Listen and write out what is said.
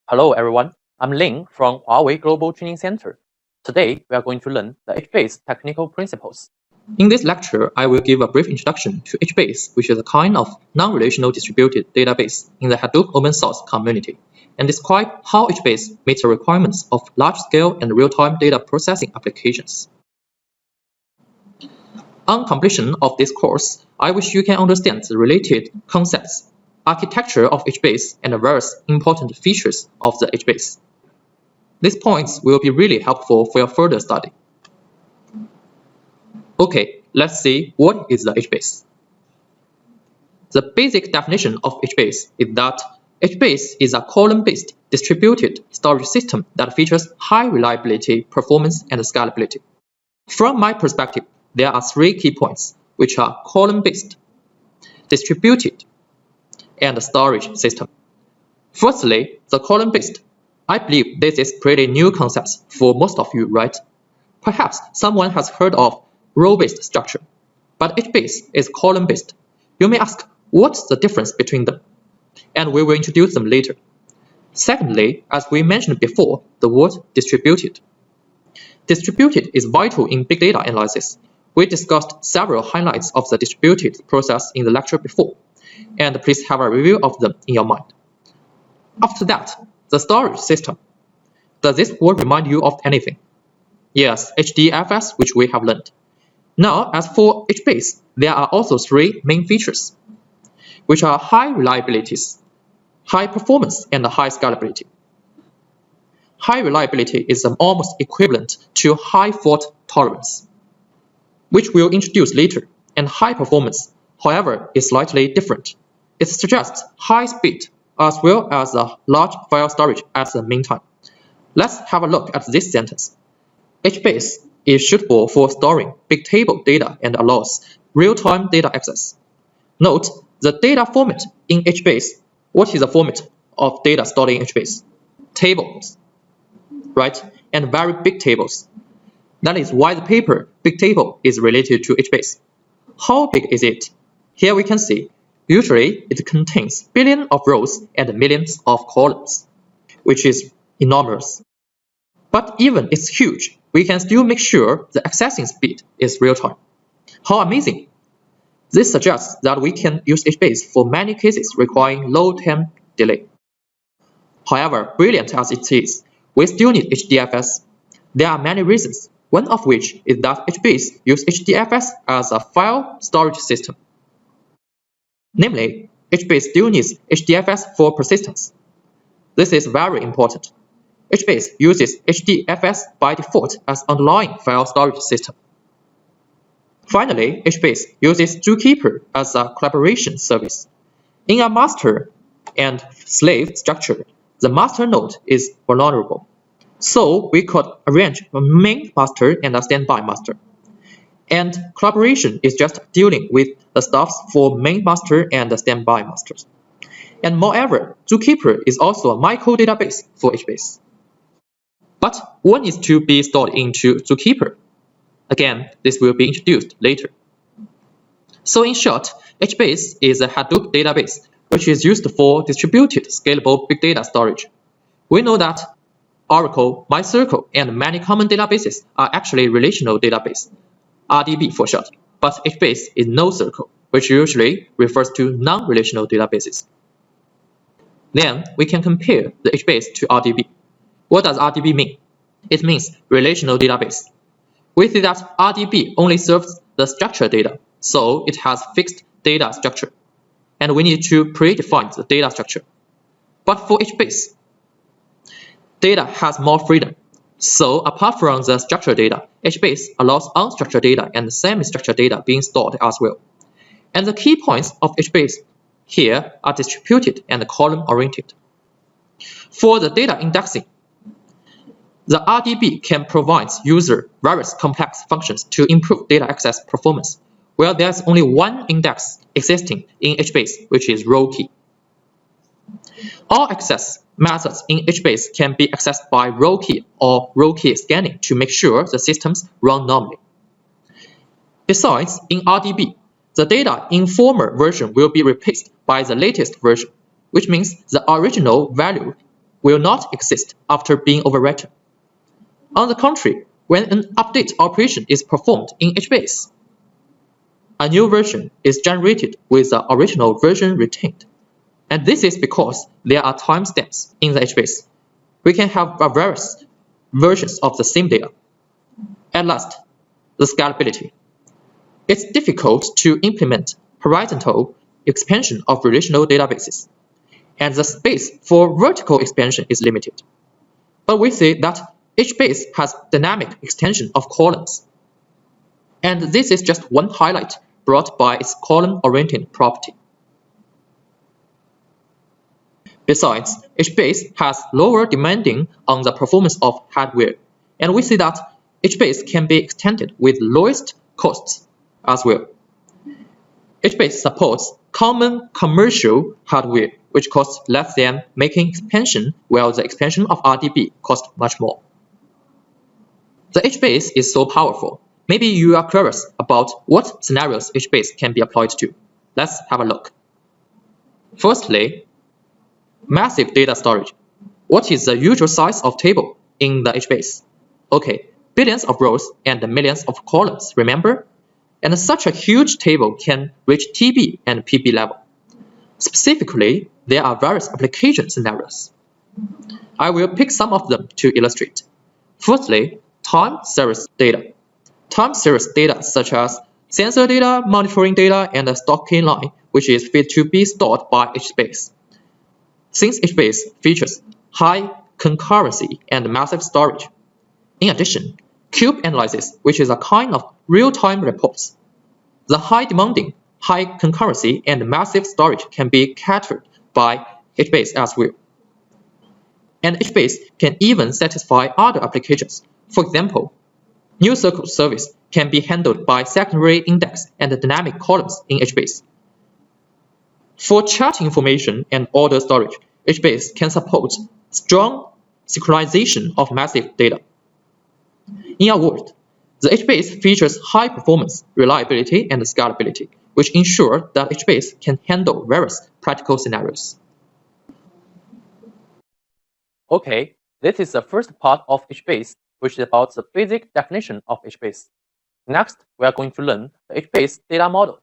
Hello everyone, I'm Ling from Huawei Global Training Center. Today we are going to learn the hbase technical principles. In this lecture, I will give a brief introduction to hbase, which is a kind of non-relational distributed database in the Hadoop open source community, and describe how hbase meets the requirements of large-scale and real-time data processing applications. On completion of this course, I wish you can understand the related concepts, architecture of hbase, and the various important features of the hbase. These points will be really helpful for your further study. Okay, let's see what is the hbase. The basic definition of hbase is that hbase is a column-based distributed storage system that features high reliability, performance, and scalability. From my perspective, there are three key points, which are column-based, distributed, and storage system. Firstly, the column-based. I believe this is pretty new concepts for most of you, right? Perhaps someone has heard of row-based structure, but hbase is column-based. You may ask, what's the difference between them? And we will introduce them later. Secondly, as we mentioned before, the word distributed. Distributed is vital in big data analysis. We discussed several highlights of the distributed process in the lecture before, and please have a review of them in your mind. After that, the storage system. Does this word remind you of anything? Yes, HDFS, which we have learned. Now, as for hbase, there are also three main features, which are high reliabilities, high performance, and high scalability. High reliability is almost equivalent to high fault tolerance, which we'll introduce later, and high performance, however, is slightly different. It suggests high speed as well as a large file storage at the meantime. Let's have a look at this sentence. hbase is suitable for storing big table data and allows real-time data access. Note the data format in hbase. What is the format of data stored in hbase? Tables, right? And very big tables. That is why the paper big table is related to hbase. How big is it? Here we can see, usually it contains billions of rows and millions of columns, which is enormous. But even it's huge, we can still make sure the accessing speed is real-time. How amazing! This suggests that we can use hbase for many cases requiring low time delay. However, brilliant as it is, we still need HDFS. There are many reasons, one of which is that hbase uses HDFS as a file storage system. Namely, hbase still needs HDFS for persistence. This is very important. hbase uses HDFS by default as underlying file storage system. Finally, hbase uses Zookeeper as a collaboration service. In a master and slave structure, the master node is vulnerable. So we could arrange a main master and a standby master. And collaboration is just dealing with the stuffs for main master and the standby masters. And moreover, Zookeeper is also a micro database for hbase. But what needs to be stored into Zookeeper? Again, this will be introduced later. So in short, hbase is a Hadoop database, which is used for distributed scalable big data storage. We know that Oracle, MySQL, and many common databases are actually relational database, RDB for short, but hbase is NoSQL, which usually refers to non-relational databases. Then we can compare the hbase to RDB. What does RDB mean? It means relational database. We see that RDB only serves the structured data, so it has fixed data structure, and we need to predefine the data structure. But for hbase, data has more freedom. So apart from the structured data, hbase allows unstructured data and semi-structured data being stored as well. And the key points of hbase here are distributed and column-oriented. For the data indexing, the RDB can provide user various complex functions to improve data access performance, where there's only one index existing in hbase, which is row key. All access methods in hbase can be accessed by row key or row key scanning to make sure the systems run normally. Besides, in RDB, the data in former version will be replaced by the latest version, which means the original value will not exist after being overwritten. On the contrary, when an update operation is performed in hbase, a new version is generated with the original version retained. And this is because there are timestamps in the hbase. We can have various versions of the same data. At last, the scalability. It's difficult to implement horizontal expansion of relational databases, and the space for vertical expansion is limited. But we see that hbase has dynamic extension of columns. And this is just one highlight brought by its column-oriented property. Besides, hbase has lower demanding on the performance of hardware, and we see that hbase can be extended with lowest costs as well. hbase supports common commercial hardware, which costs less than making expansion, while the expansion of RDB costs much more. The hbase is so powerful. Maybe you are curious about what scenarios hbase can be applied to. Let's have a look. Firstly, massive data storage. What is the usual size of table in the hbase? Okay, billions of rows and millions of columns, remember? And such a huge table can reach TB and PB level. Specifically, there are various application scenarios. I will pick some of them to illustrate. Firstly, time series data. Time series data such as sensor data, monitoring data, and a stock key line, which is fit to be stored by hbase. Since hbase features high concurrency and massive storage. In addition, cube analysis, which is a kind of real-time reports. The high demanding, high concurrency, and massive storage can be catered by hbase as well. And hbase can even satisfy other applications. For example, new circle service can be handled by secondary index and dynamic columns in hbase. For chart information and order storage, hbase can support strong synchronization of massive data. In a word, the hbase features high performance, reliability, and scalability, which ensure that hbase can handle various practical scenarios. Okay, this is the first part of hbase, which is about the basic definition of hbase. Next, we are going to learn the hbase data model.